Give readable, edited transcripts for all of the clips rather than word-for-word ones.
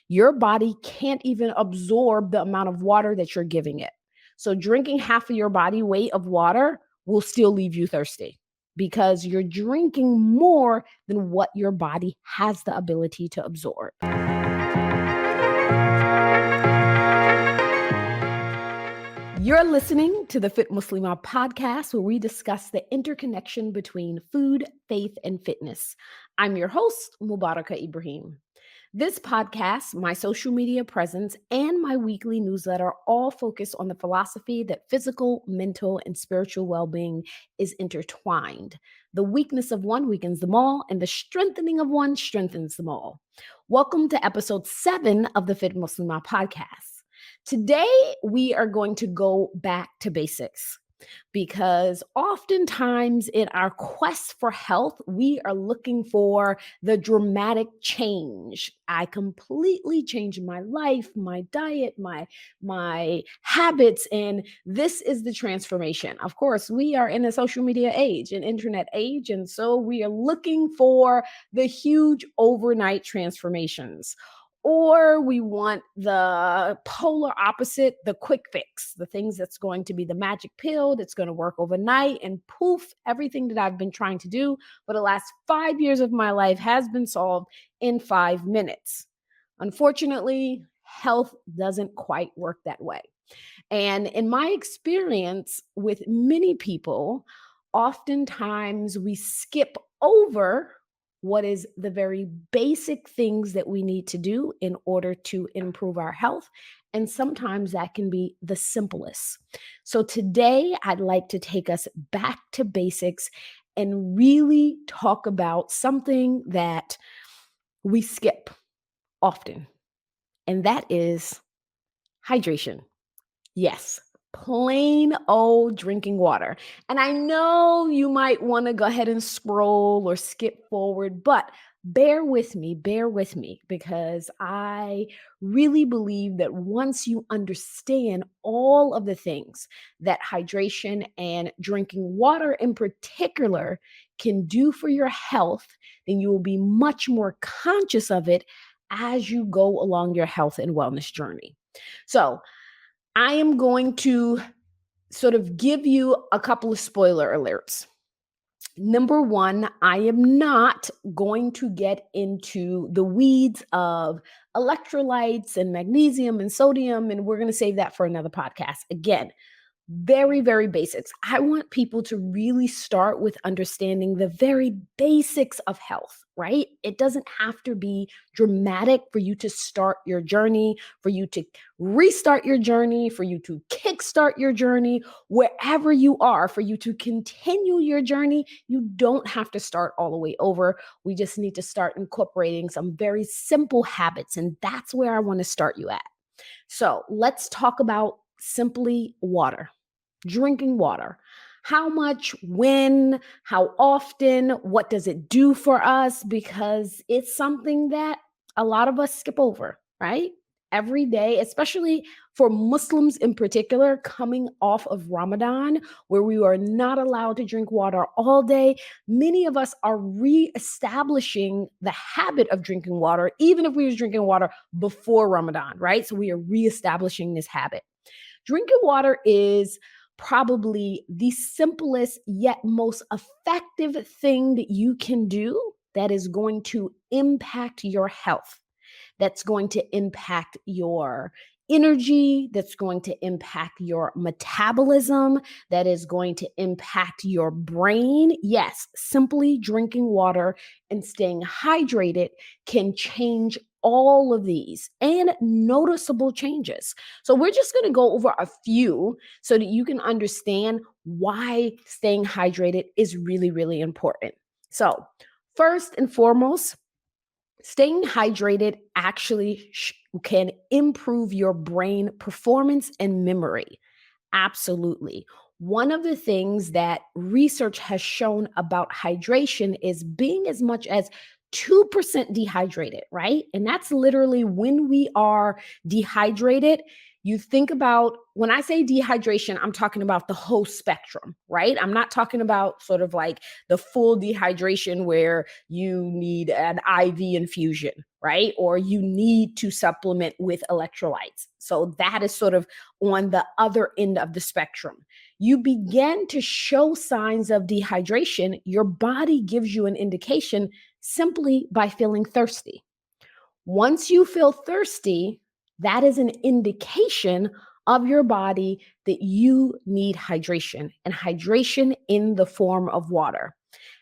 Your body can't even absorb the amount of water that you're giving it. So, drinking half of your body weight of water will still leave you thirsty because you're drinking more than what your body has the ability to absorb. You're listening to the Fit Muslima podcast, where we discuss the interconnection between food, faith, and fitness. I'm your host, Mubaraka Ibrahim. This podcast, my social media presence, and my weekly newsletter all focus on the philosophy that physical, mental, and spiritual well-being is intertwined. The weakness of one weakens them all, and the strengthening of one strengthens them all. Welcome to episode 7 of the Fit Muslima podcast. Today, we are going to go back to basics because oftentimes in our quest for health, we are looking for the dramatic change. I completely changed my life, my diet, my habits, and this is the transformation. Of course, we are in a social media age, an internet age, and so we are looking for the huge overnight transformations. Or we want the polar opposite, the quick fix, the things that's going to be the magic pill that's going to work overnight, and poof, everything that I've been trying to do for the last 5 years of my life has been solved in 5 minutes. Unfortunately, health doesn't quite work that way. And in my experience with many people, oftentimes we skip over what is the very basic things that we need to do in order to improve our health. And sometimes that can be the simplest. So today, I'd like to take us back to basics and really talk about something that we skip often, and that is hydration. Yes, plain old drinking water. And I know you might want to go ahead and scroll or skip forward, but bear with me, because I really believe that once you understand all of the things that hydration and drinking water in particular can do for your health, then you will be much more conscious of it as you go along your health and wellness journey. So, I am going to sort of give you a couple of spoiler alerts. Number one, I am not going to get into the weeds of electrolytes and magnesium and sodium, and we're going to save that for another podcast. Again, very, very basics. I want people to really start with understanding the very basics of health, right? It doesn't have to be dramatic for you to start your journey, for you to restart your journey, for you to kickstart your journey, wherever you are, for you to continue your journey. You don't have to start all the way over. We just need to start incorporating some very simple habits, and that's where I want to start you at. So let's talk about simply water. Drinking water. How much, when, how often, what does it do for us? Because it's something that a lot of us skip over, right? Every day, especially for Muslims in particular, coming off of Ramadan, where we are not allowed to drink water all day, many of us are reestablishing the habit of drinking water, even if we were drinking water before Ramadan, right? So we are reestablishing this habit. Drinking water is probably the simplest yet most effective thing that you can do that is going to impact your health, that's going to impact your energy, that's going to impact your metabolism, that is going to impact your brain. Yes, simply drinking water and staying hydrated can change all of these and noticeable changes. So, we're just going to go over a few so that you can understand why staying hydrated is really, really important. So, first and foremost, staying hydrated actually can improve your brain performance and memory. Absolutely. One of the things that research has shown about hydration is being as much as 2% dehydrated, right? And that's literally when we are dehydrated, You think about when I say dehydration, I'm talking about the whole spectrum, right? I'm not talking about sort of like the full dehydration where you need an IV infusion, right? Or you need to supplement with electrolytes. So that is sort of on the other end of the spectrum. You begin to show signs of dehydration, your body gives you an indication simply by feeling thirsty. Once you feel thirsty, that is an indication of your body that you need hydration and hydration in the form of water.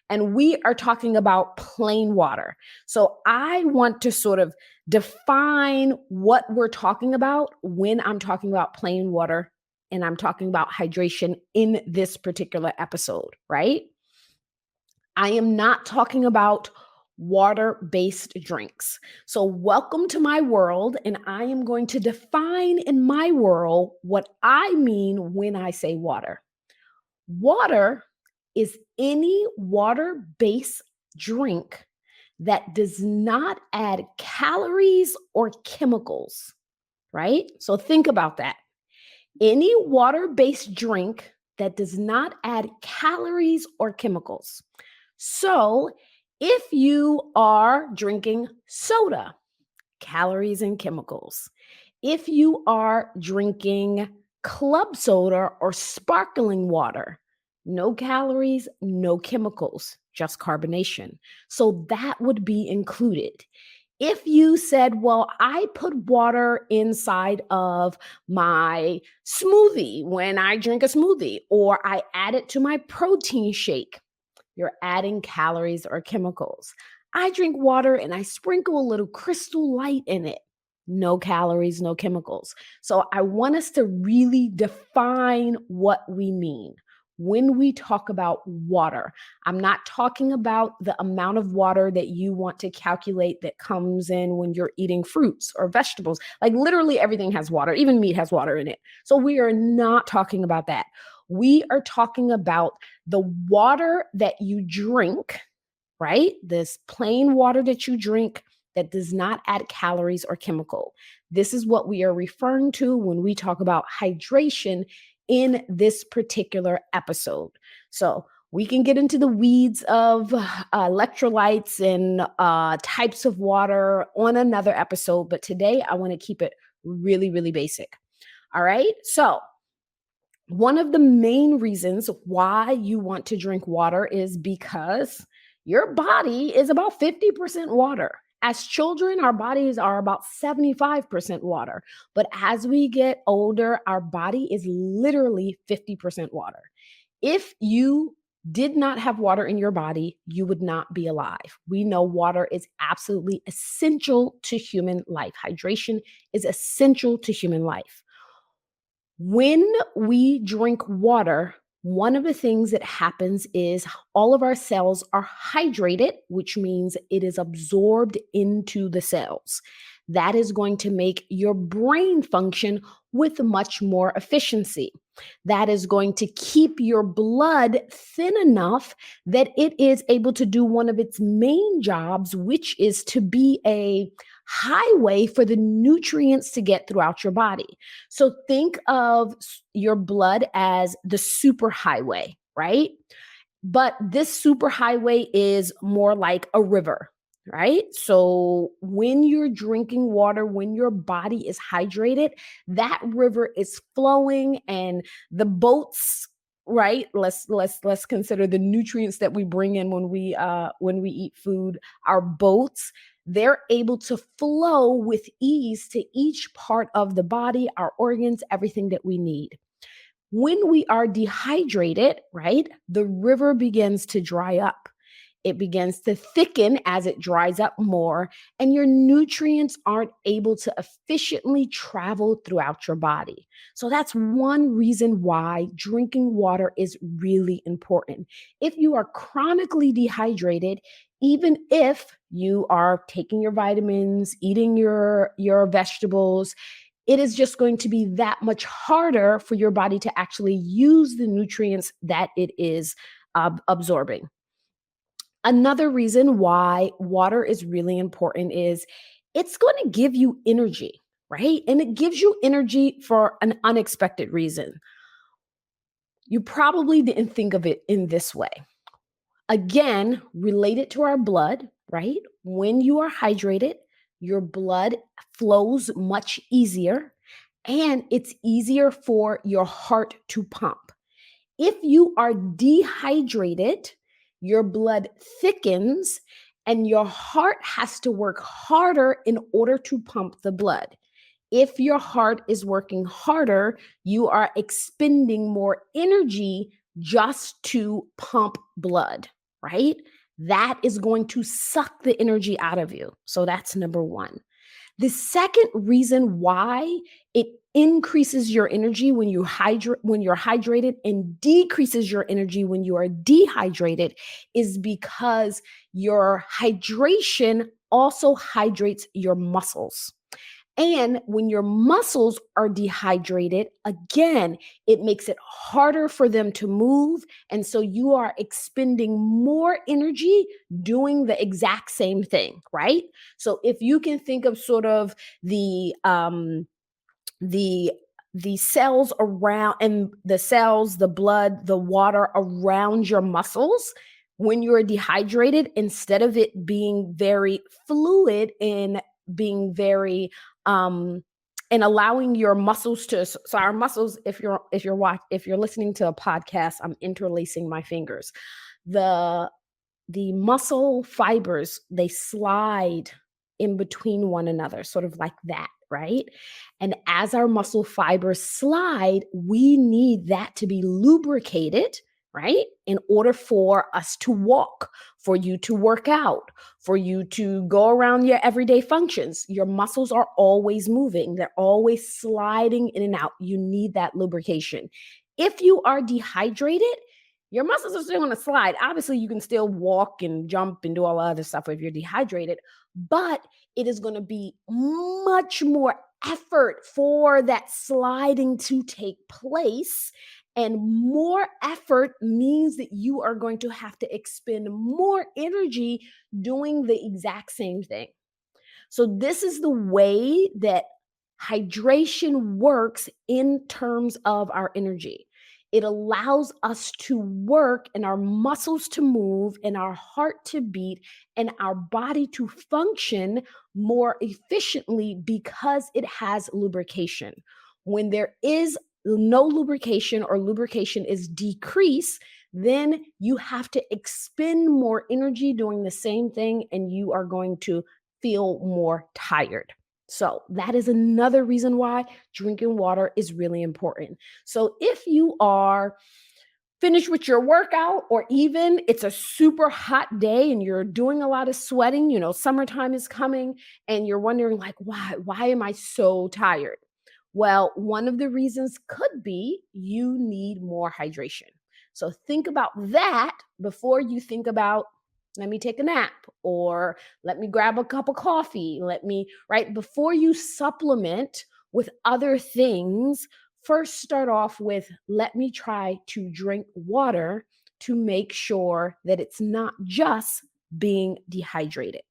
And we are talking about plain water. So I want to sort of define what we're talking about when I'm talking about plain water and I'm talking about hydration in this particular episode, right? I am not talking about water based drinks. So, welcome to my world, and I am going to define in my world what I mean when I say water. Water is any water based drink that does not add calories or chemicals, right? So, think about that. Any water based drink that does not add calories or chemicals. So, if you are drinking soda, calories and chemicals. If you are drinking club soda or sparkling water, no calories, no chemicals, just carbonation. So that would be included. If you said, well, I put water inside of my smoothie when I drink a smoothie, or I add it to my protein shake, you're adding calories or chemicals. I drink water and I sprinkle a little crystal light in it. No calories, no chemicals. So I want us to really define what we mean when we talk about water. I'm not talking about the amount of water that you want to calculate that comes in when you're eating fruits or vegetables. Like literally everything has water, even meat has water in it. So we are not talking about that. We are talking about the water that you drink, right? This plain water that you drink that does not add calories or chemical. This is what we are referring to when we talk about hydration in this particular episode. So we can get into the weeds of electrolytes and types of water on another episode, but today I want to keep it really, really basic. All right. So one of the main reasons why you want to drink water is because your body is about 50% water. As children, our bodies are about 75% water. But as we get older, our body is literally 50% water. If you did not have water in your body, you would not be alive. We know water is absolutely essential to human life. Hydration is essential to human life. When we drink water, one of the things that happens is all of our cells are hydrated, which means it is absorbed into the cells. That is going to make your brain function with much more efficiency. That is going to keep your blood thin enough that it is able to do one of its main jobs, which is to be a highway for the nutrients to get throughout your body. So think of your blood as the superhighway, right? But this superhighway is more like a river, right? So when you're drinking water, when your body is hydrated, that river is flowing and the boats, right? Let's consider the nutrients that we bring in when we eat food. Our boats, they're able to flow with ease to each part of the body, our organs, everything that we need. When we are dehydrated, right, the river begins to dry up. It begins to thicken as it dries up more, and your nutrients aren't able to efficiently travel throughout your body. So that's one reason why drinking water is really important. If you are chronically dehydrated, even if you are taking your vitamins, eating your vegetables, it is just going to be that much harder for your body to actually use the nutrients that it is absorbing. Another reason why water is really important is it's going to give you energy. right? And it gives you energy for an unexpected reason. You probably didn't think of it in this way. Again, related to our blood, right? When you are hydrated, your blood flows much easier and it's easier for your heart to pump. If you are dehydrated, your blood thickens and your heart has to work harder in order to pump the blood. If your heart is working harder, you are expending more energy just to pump blood, right? That is going to suck the energy out of you. So that's number one. The second reason why it increases your energy when you're hydrated and decreases your energy when you are dehydrated is because your hydration also hydrates your muscles. And when your muscles are dehydrated, again, it makes it harder for them to move. And so you are expending more energy doing the exact same thing, right? So if you can think of sort of the the cells around and the cells, the blood, the water around your muscles, when you're dehydrated, instead of it being very fluid and being very um and allowing your muscles to so our muscles, if you're listening to a podcast, I'm interlacing my fingers. The the muscle fibers, they slide in between one another, sort of like that, right? And as our muscle fibers slide, we need that to be lubricated, right? In order for us to walk, for you to work out, for you to go around your everyday functions. Your muscles are always moving, they're always sliding in and out. You need that lubrication. If you are dehydrated, your muscles are still going to slide. Obviously, you can still walk and jump and do all the other stuff if you're dehydrated, but it is going to be much more effort for that sliding to take place. And more effort means that you are going to have to expend more energy doing the exact same thing. So, this is the way that hydration works in terms of our energy. It allows us to work and our muscles to move and our heart to beat and our body to function more efficiently because it has lubrication. When there is no lubrication or lubrication is decreased, then you have to expend more energy doing the same thing and you are going to feel more tired. So, that is another reason why drinking water is really important. So, if you are finished with your workout, or even it's a super hot day and you're doing a lot of sweating, summertime is coming and you're wondering, like, why am I so tired? Well, one of the reasons could be you need more hydration. So think about that before you think about, let me take a nap, or let me grab a cup of coffee, right? Before you supplement with other things, first start off with, let me try to drink water to make sure that it's not just being dehydrated.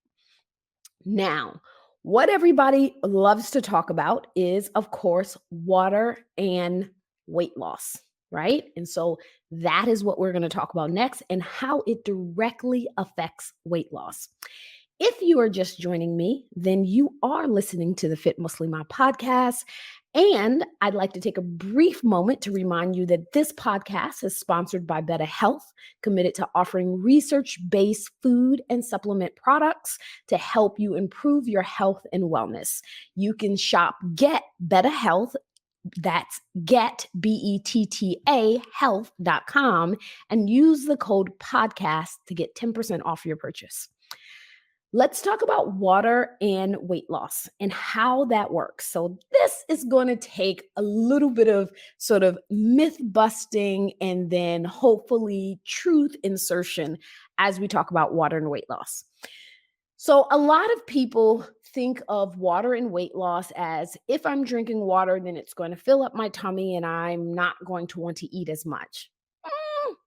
Now, what everybody loves to talk about is, of course, water and weight loss, right? And so that is what we're going to talk about next, and how it directly affects weight loss. If you are just joining me, then you are listening to the Fit Muslima podcast. And I'd like to take a brief moment to remind you that this podcast is sponsored by Better Health, committed to offering research based food and supplement products to help you improve your health and wellness. You can shop Get Better Health. That's get, BETTA, health.com, and use the code podcast to get 10% off your purchase. Let's talk about water and weight loss and how that works. So, this is going to take a little bit of sort of myth busting and then hopefully truth insertion as we talk about water and weight loss. So, a lot of people think of water and weight loss as, if I'm drinking water, then it's going to fill up my tummy and I'm not going to want to eat as much.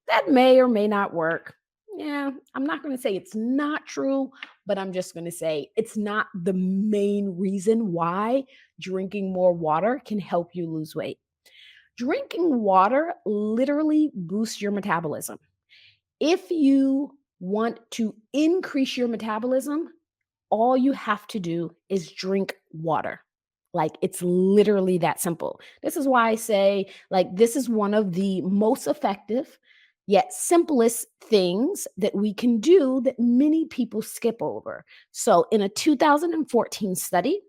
That may or may not work. Yeah, I'm not going to say it's not true, but I'm just going to say it's not the main reason why drinking more water can help you lose weight. Drinking water literally boosts your metabolism. If you want to increase your metabolism, all you have to do is drink water. Like, it's literally that simple. This is why I say, like, this is one of the most effective yet simplest things that we can do that many people skip over. So, in a 2014 study,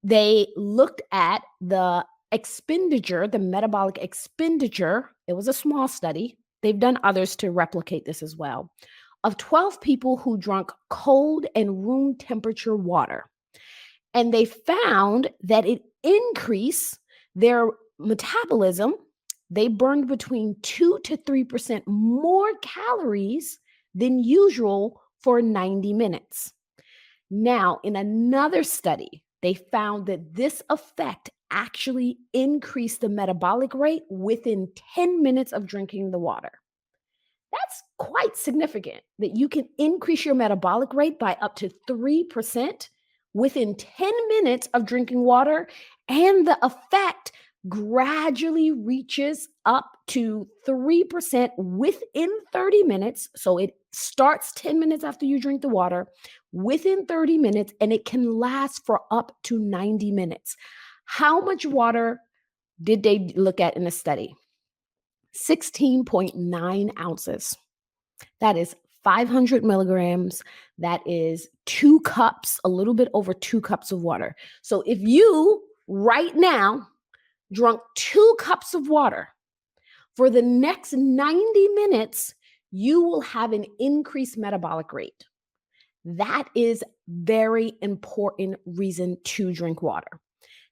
they looked at the expenditure, the metabolic expenditure. It was a small study. They've done others to replicate this as well. Of 12 people who drank cold and room temperature water. And they found that it increased their metabolism. They burned between 2 to 3% more calories than usual for 90 minutes. Now, in another study, they found that this effect actually increased the metabolic rate within 10 minutes of drinking the water. That's quite significant that you can increase your metabolic rate by up to 3% within 10 minutes of drinking water, and the effect gradually reaches up to 3% within 30 minutes. So it starts 10 minutes after you drink the water, within 30 minutes, and it can last for up to 90 minutes. How much water did they look at in the study? 16.9 ounces. That is 500 milligrams. That is 2 cups, a little bit over 2 cups of water. So if you right now drunk 2 cups of water for the next 90 minutes, you will have an increased metabolic rate. That is very important reason to drink water.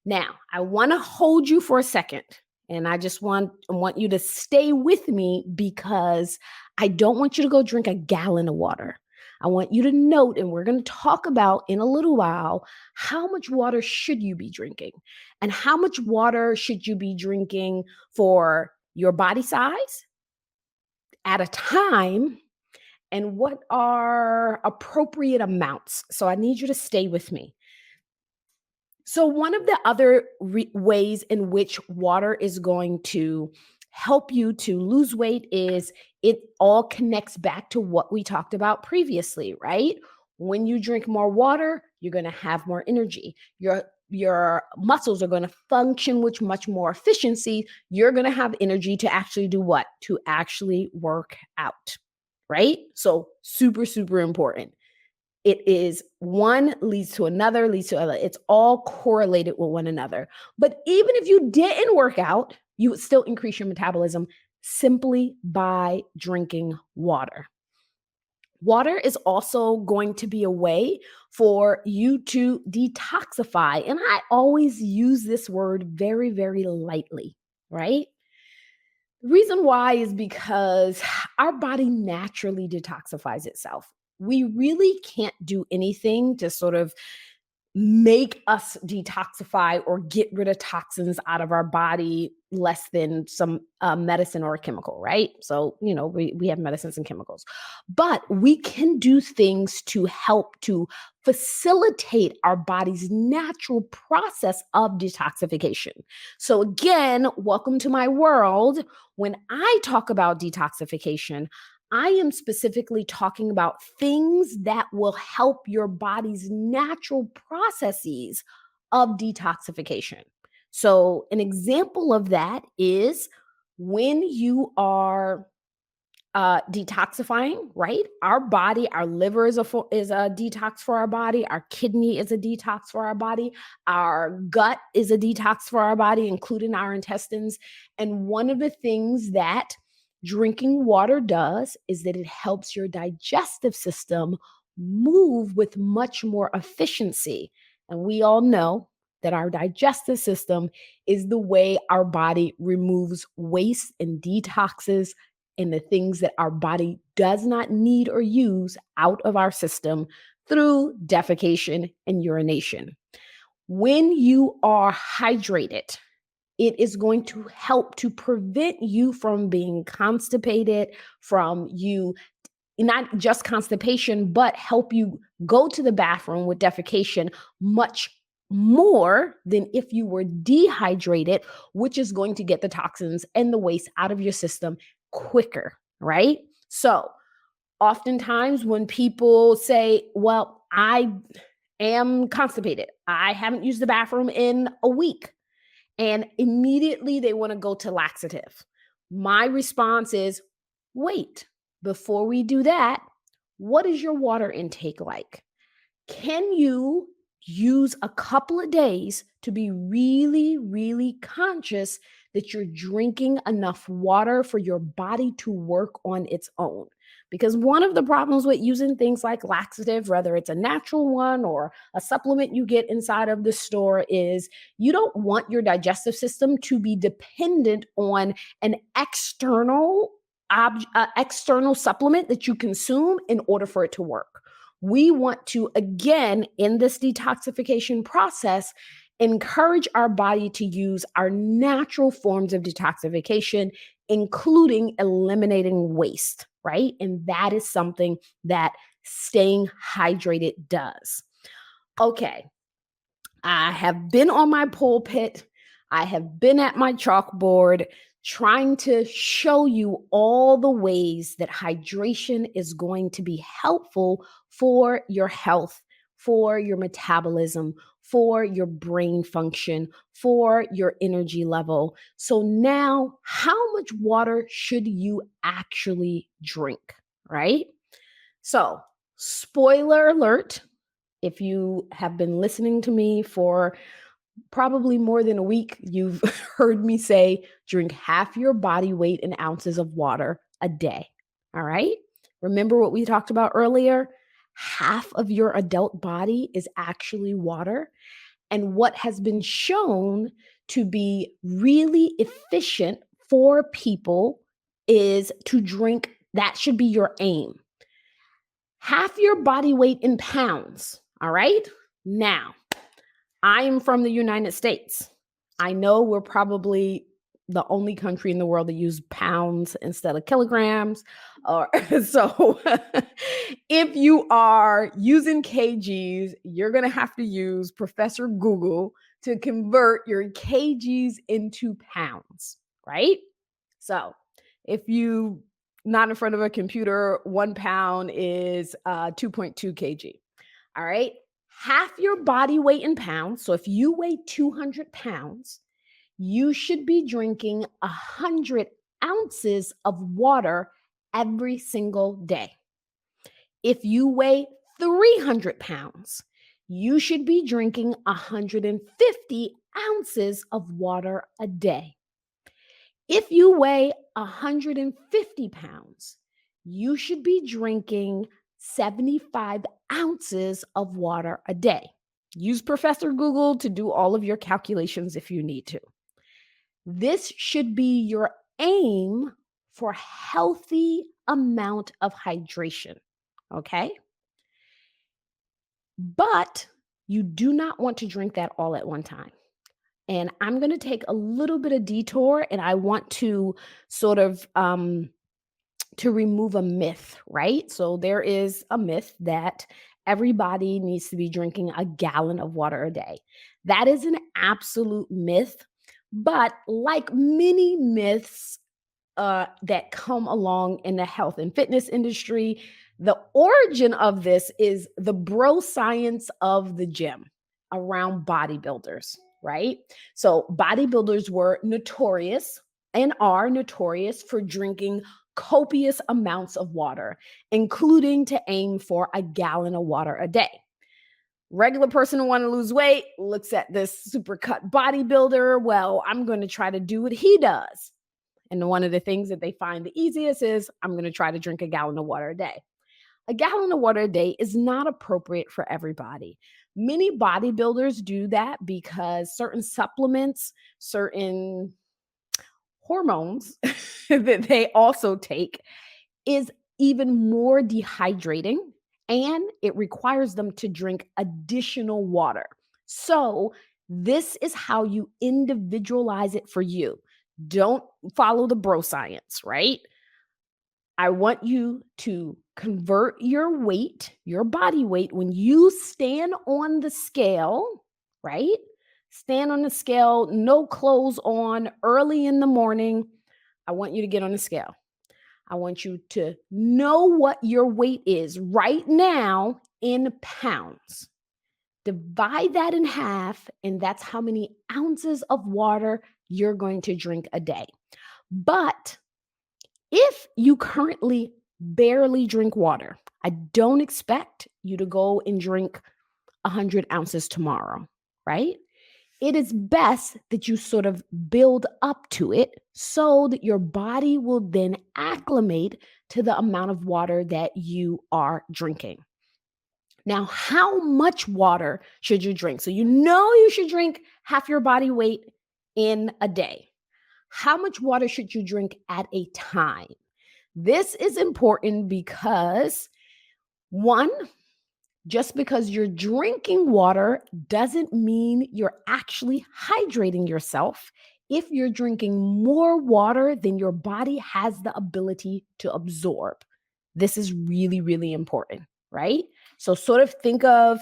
Now, I want to hold you for a second, and I just want you to stay with me, because I don't want you to go drink a gallon of water. I want you to note, and we're going to talk about in a little while, how much water should you be drinking, and how much water should you be drinking for your body size at a time, and what are appropriate amounts. So I need you to stay with me. So, one of the other ways in which water is going to help you to lose weight is it all connects back to what we talked about previously, right? When you drink more water, you're going to have more energy. Your muscles are going to function with much more efficiency. You're going to have energy to actually do what? To actually work out, right? So, super, super important. It is one leads to another, leads to other. It's all correlated with one another. But even if you didn't work out, you would still increase your metabolism simply by drinking water. Water is also going to be a way for you to detoxify. And I always use this word very, very lightly, right? The reason why is because our body naturally detoxifies itself. We really can't do anything to sort of make us detoxify or get rid of toxins out of our body less than some medicine or a chemical, right? So, we have medicines and chemicals, but we can do things to help to facilitate our body's natural process of detoxification. So, again, welcome to my world. When I talk about detoxification, I am specifically talking about things that will help your body's natural processes of detoxification. So, an example of that is when you are detoxifying, right? Our body, our liver is a detox for our body. Our kidney is a detox for our body. Our gut is a detox for our body, including our intestines. And one of the things that drinking water does is that it helps your digestive system move with much more efficiency. And we all know that our digestive system is the way our body removes waste and detoxes and the things that our body does not need or use out of our system through defecation and urination. When you are hydrated, it is going to help to prevent you from being constipated, from you not just constipation, but help you go to the bathroom with defecation much more than if you were dehydrated, which is going to get the toxins and the waste out of your system quicker, right? So, oftentimes when people say, well, I am constipated, I haven't used the bathroom in a week, and immediately they want to go to laxative. My response is, wait, before we do that, what is your water intake like? Can you use a couple of days to be really, really conscious that you're drinking enough water for your body to work on its own? Because one of the problems with using things like laxative, whether it's a natural one or a supplement you get inside of the store, is you don't want your digestive system to be dependent on an external supplement that you consume in order for it to work. We want to, again, in this detoxification process, encourage our body to use our natural forms of detoxification, including eliminating waste, right? And that is something that staying hydrated does. Okay, I have been on my pulpit. I have been at my chalkboard trying to show you all the ways that hydration is going to be helpful for your health, for your metabolism, for your brain function, for your energy level. So now, how much water should you actually drink, right? So, spoiler alert, if you have been listening to me for probably more than a week, you've heard me say drink half your body weight in ounces of water a day. All right. Remember what we talked about earlier? Half of your adult body is actually water. And what has been shown to be really efficient for people is to drink, that should be your aim, half your body weight in pounds. All right. Now, I am from the United States. I know we're probably the only country in the world that use pounds instead of kilograms. Or so if you are using kgs, you're going to have to use Professor Google to convert your kgs into pounds, right? So if you not in front of a computer, 1 pound is 2.2 kg. All right. Half your body weight in pounds. So if you weigh 200 pounds, you should be drinking 100 ounces of water every single day. If you weigh 300 pounds, you should be drinking 150 ounces of water a day. If you weigh 150 pounds, you should be drinking 75 ounces of water a day. Use Professor Google to do all of your calculations if you need to. This should be your aim for healthy amount of hydration, okay? But you do not want to drink that all at one time. And I'm going to take a little bit of detour, and I want to sort of to remove a myth, right? So there is a myth that everybody needs to be drinking a gallon of water a day. That is an absolute myth. But like many myths that come along in the health and fitness industry, the origin of this is the bro science of the gym around bodybuilders, right? So bodybuilders were notorious and are notorious for drinking copious amounts of water, including to aim for a gallon of water a day. Regular person who want to lose weight looks at this super cut bodybuilder. Well, I'm going to try to do what he does. And one of the things that they find the easiest is I'm going to try to drink a gallon of water a day. A gallon of water a day is not appropriate for everybody. Many bodybuilders do that because certain supplements, certain hormones that they also take is even more dehydrating, and it requires them to drink additional water. So this is how you individualize it for you. Don't follow the bro science, right? I want you to Convert your weight, your body weight, when you stand on the scale, right? Stand on the scale, no clothes on, early in the morning. I want you to get on the scale. I want you to know what your weight is right now in pounds. Divide that in half, and that's how many ounces of water you're going to drink a day. But if you currently barely drink water, I don't expect you to go and drink 100 ounces tomorrow, right? It is best that you sort of build up to it so that your body will then acclimate to the amount of water that you are drinking. Now, how much water should you drink? So, you know you should drink half your body weight in a day. How much water should you drink at a time? This is important because, one, just because you're drinking water doesn't mean you're actually hydrating yourself. If you're drinking more water than your body has the ability to absorb, this is really, really important, right? So, sort of think of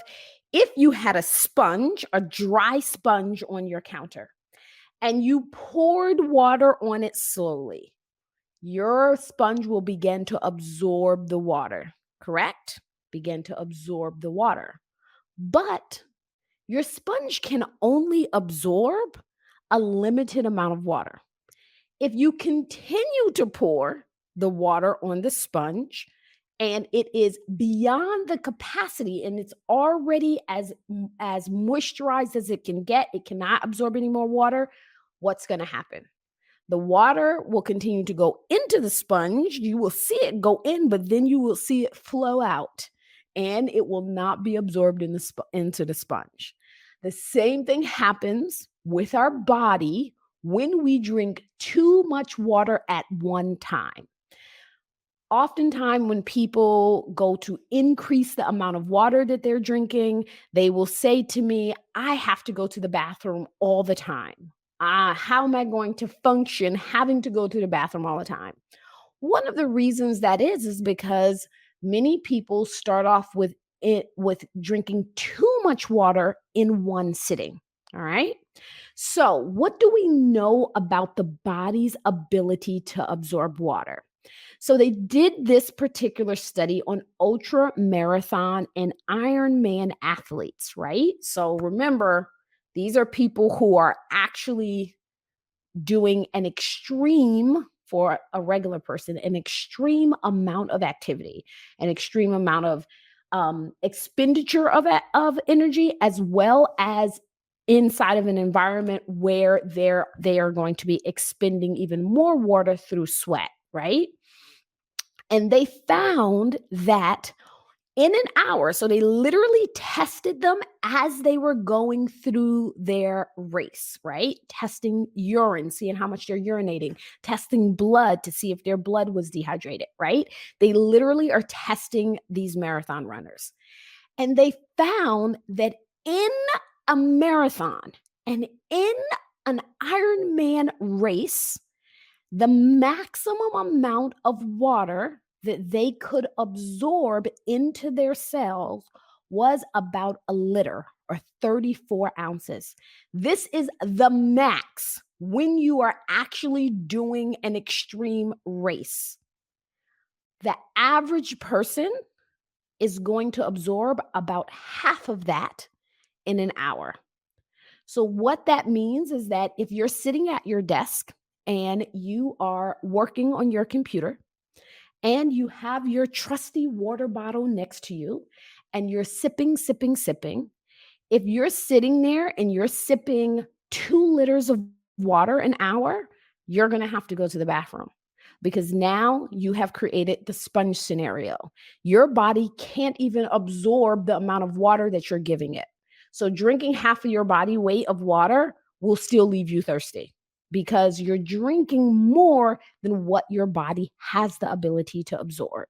if you had a sponge, a dry sponge on your counter, and you poured water on it slowly, your sponge will begin to absorb the water, correct? Begin to absorb the water. But your sponge can only absorb a limited amount of water. If you continue to pour the water on the sponge and it is beyond the capacity and it's already as moisturized as it can get, it cannot absorb any more water, what's going to happen? The water will continue to go into the sponge. You will see it go in, but then you will see it flow out and it will not be absorbed into the sponge. The same thing happens with our body when we drink too much water at one time. Oftentimes, when people go to increase the amount of water that they're drinking, they will say to me, I have to go to the bathroom all the time. How am I going to function having to go to the bathroom all the time? One of the reasons that is because many people start off with drinking too much water in one sitting. All right. So, what do we know about the body's ability to absorb water? So they did this particular study on ultra marathon and Ironman athletes, right? So remember, these are people who are actually doing an extreme, for a regular person, an extreme amount of activity, an extreme amount of expenditure of energy, as well as inside of an environment where they are going to be expending even more water through sweat, right? And they found that in an hour, so they literally tested them as they were going through their race, right? Testing urine, seeing how much they're urinating, testing blood to see if their blood was dehydrated, right? They literally are testing these marathon runners. And they found that in a marathon and in an Ironman race, the maximum amount of water that they could absorb into their cells was about a liter or 34 ounces. This is the max when you are actually doing an extreme race. The average person is going to absorb about half of that in an hour. So, what that means is that if you're sitting at your desk and you are working on your computer and you have your trusty water bottle next to you and you're sipping, sipping, sipping, if you're sitting there and you're sipping 2 liters of water an hour, you're going to have to go to the bathroom because now you have created the sponge scenario. Your body can't even absorb the amount of water that you're giving it. So, drinking half of your body weight of water will still leave you thirsty because you're drinking more than what your body has the ability to absorb.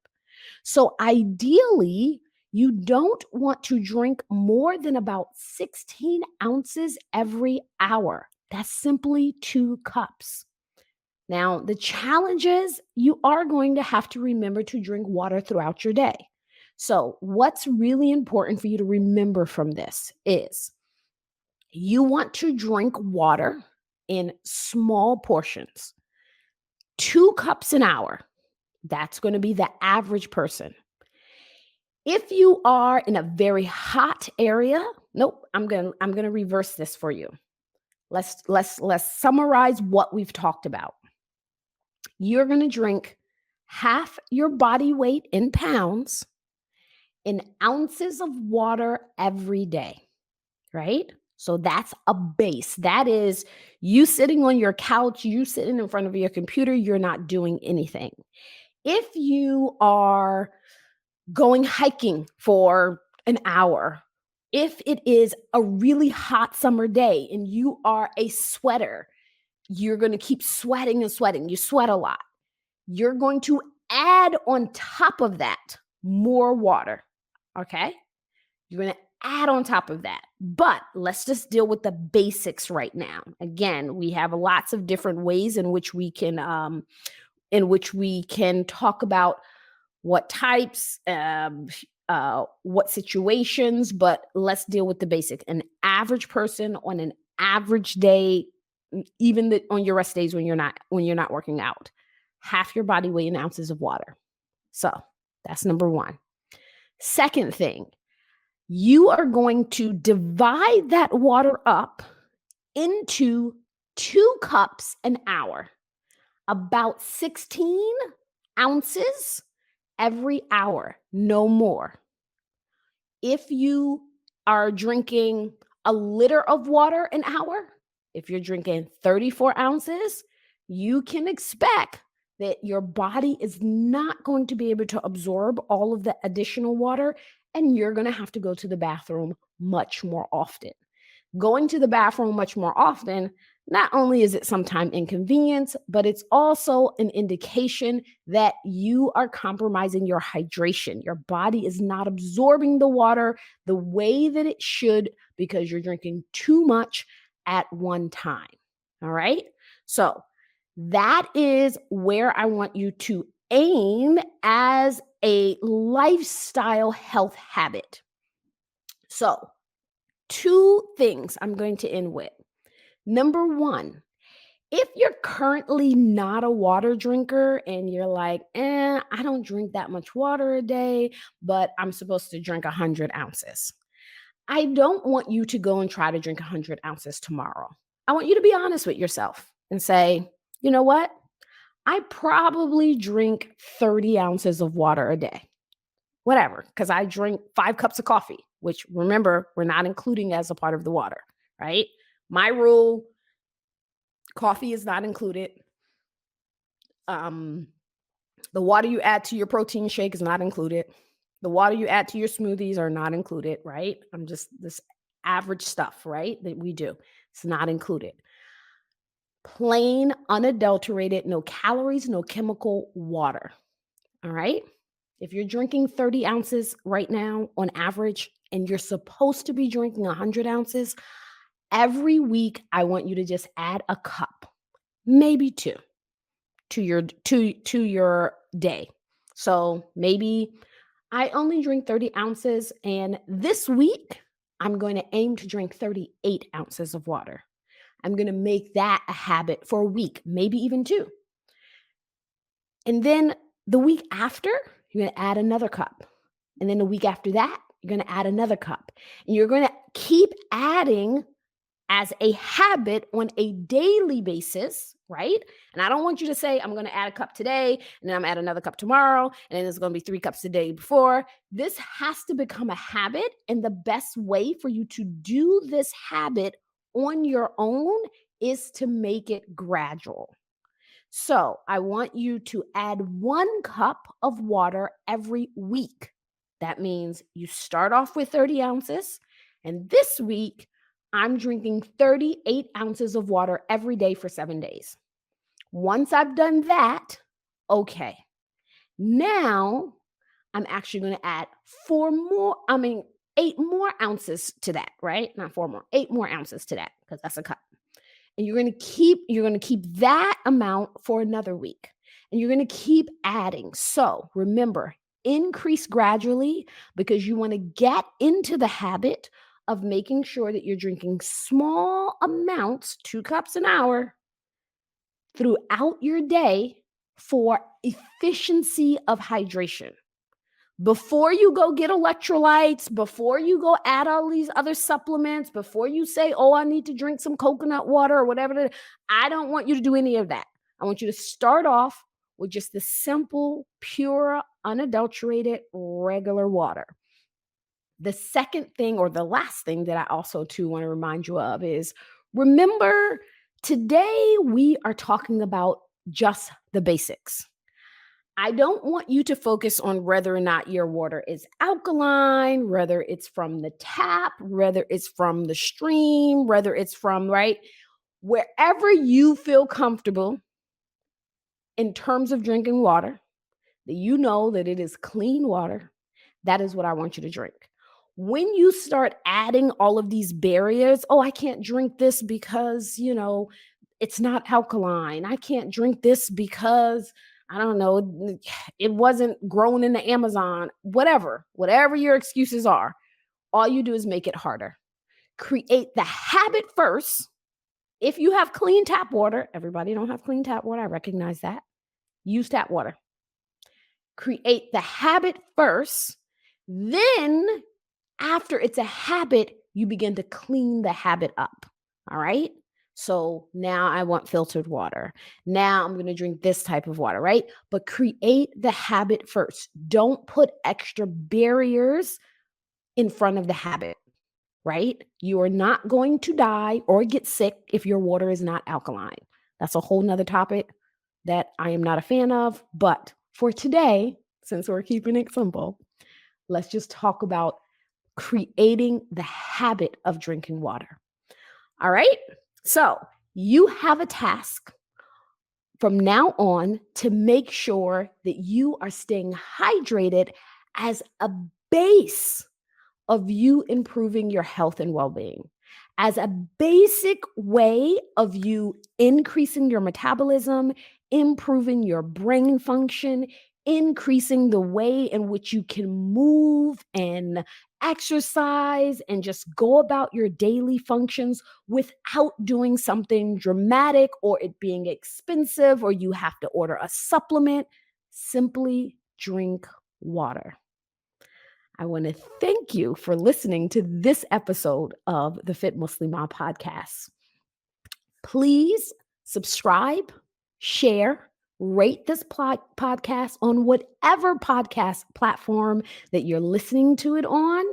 So, ideally, you don't want to drink more than about 16 ounces every hour. That's simply 2 cups. Now, the challenge is you are going to have to remember to drink water throughout your day. So, what's really important for you to remember from this is you want to drink water in small portions, 2 cups an hour. That's going to be the average person. If you are in a very hot area, nope, I'm going to reverse this for you. Let's summarize what we've talked about. You're going to drink half your body weight in pounds in ounces of water every day, right? So that's a base. That is you sitting on your couch, you sitting in front of your computer, you're not doing anything. If you are going hiking for an hour, if it is a really hot summer day and you are a sweater, you're going to keep sweating and sweating. You sweat a lot. You're going to add on top of that more water. Okay. You're going to add on top of that. But let's just deal with the basics right now. Again, we have lots of different ways in which we can talk about what types, what situations, but let's deal with the basic. An average person on an average day, on your rest days when you're not working out, half your body weight in ounces of water. So that's number one. Second thing, you are going to divide that water up into 2 cups an hour, about 16 ounces every hour, no more. If you are drinking a liter of water an hour, if you're drinking 34 ounces, you can expect that your body is not going to be able to absorb all of the additional water, and you're going to have to go to the bathroom much more often. Going to the bathroom much more often, not only is it sometimes inconvenience, but it's also an indication that you are compromising your hydration. Your body is not absorbing the water the way that it should because you're drinking too much at one time. All right. So that is where I want you to aim as a lifestyle health habit. So, 2 things I'm going to end with. Number one, if you're currently not a water drinker and you're like, I don't drink that much water a day, but I'm supposed to drink 100 ounces. I don't want you to go and try to drink 100 ounces tomorrow. I want you to be honest with yourself and say, you know what? I probably drink 30 ounces of water a day, whatever, because I drink 5 cups of coffee, which remember, we're not including as a part of the water, right? My rule, coffee is not included. Um, the water you add to your protein shake is not included. The water you add to your smoothies are not included, right? I'm just this average stuff, right? That we do. It's not included. Plain, unadulterated, no calories, no chemical water. All right. If you're drinking 30 ounces right now on average, and you're supposed to be drinking 100 ounces, every week, I want you to just add a cup, maybe two, to your day. So maybe I only drink 30 ounces, and this week I'm going to aim to drink 38 ounces of water. I'm going to make that a habit for a week, maybe even two. And then the week after, you're going to add another cup. And then the week after that, you're going to add another cup. And you're going to keep adding as a habit on a daily basis, right? And I don't want you to say, I'm going to add a cup today, and then I'm add another cup tomorrow, and then there's going to be 3 cups the day before. This has to become a habit. And the best way for you to do this habit on your own is to make it gradual. So I want you to add 1 cup of water every week. That means you start off with 30 ounces. And this week, I'm drinking 38 ounces of water every day for 7 days. Once I've done that, okay. Now I'm actually going to add 8 more ounces to that, right? Not 4 more, 8 more ounces to that because that's a cup. And you're going to keep that amount for another week. And you're going to keep adding. So remember, increase gradually because you want to get into the habit of making sure that you're drinking small amounts, 2 cups an hour, throughout your day for efficiency of hydration. Before you go get electrolytes, before you go add all these other supplements, before you say, oh, I need to drink some coconut water or whatever, I don't want you to do any of that. I want you to start off with just the simple, pure, unadulterated, regular water. The second thing, or the last thing that I also too want to remind you of is, remember, today we are talking about just the basics. I don't want you to focus on whether or not your water is alkaline, whether it's from the tap, whether it's from the stream, whether it's from, right? Wherever you feel comfortable in terms of drinking water, that you know that it is clean water, that is what I want you to drink. When you start adding all of these barriers, oh, I can't drink this because, it's not alkaline. I can't drink this because, I don't know, it wasn't grown in the Amazon, whatever your excuses are, all you do is make it harder. Create the habit first. If you have clean tap water, everybody don't have clean tap water, I recognize that. Use tap water. Create the habit first. Then, after it's a habit, you begin to clean the habit up. All right? So now I want filtered water. Now I'm going to drink this type of water, right? But create the habit first. Don't put extra barriers in front of the habit, right? You are not going to die or get sick if your water is not alkaline. That's a whole nother topic that I am not a fan of. But for today, since we're keeping it simple, let's just talk about creating the habit of drinking water. All right? So you have a task from now on to make sure that you are staying hydrated as a base of you improving your health and well-being, as a basic way of you increasing your metabolism, improving your brain function, increasing the way in which you can move and exercise and just go about your daily functions without doing something dramatic or it being expensive or you have to order a supplement. Simply drink water. I want to thank you for listening to this episode of the Fit Muslima podcast. Please subscribe, share, rate this podcast on whatever podcast platform that you're listening to it on.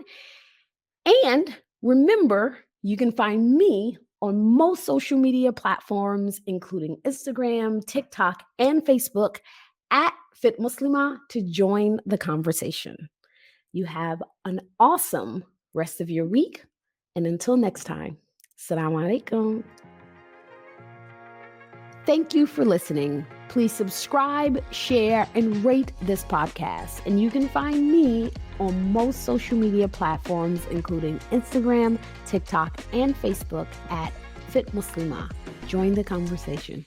And remember, you can find me on most social media platforms, including Instagram, TikTok, and Facebook at Fit Muslima to join the conversation. You have an awesome rest of your week. And until next time, Assalamu alaikum. Thank you for listening. Please subscribe, share, and rate this podcast. And you can find me on most social media platforms, including Instagram, TikTok, and Facebook at Fit Muslima. Join the conversation.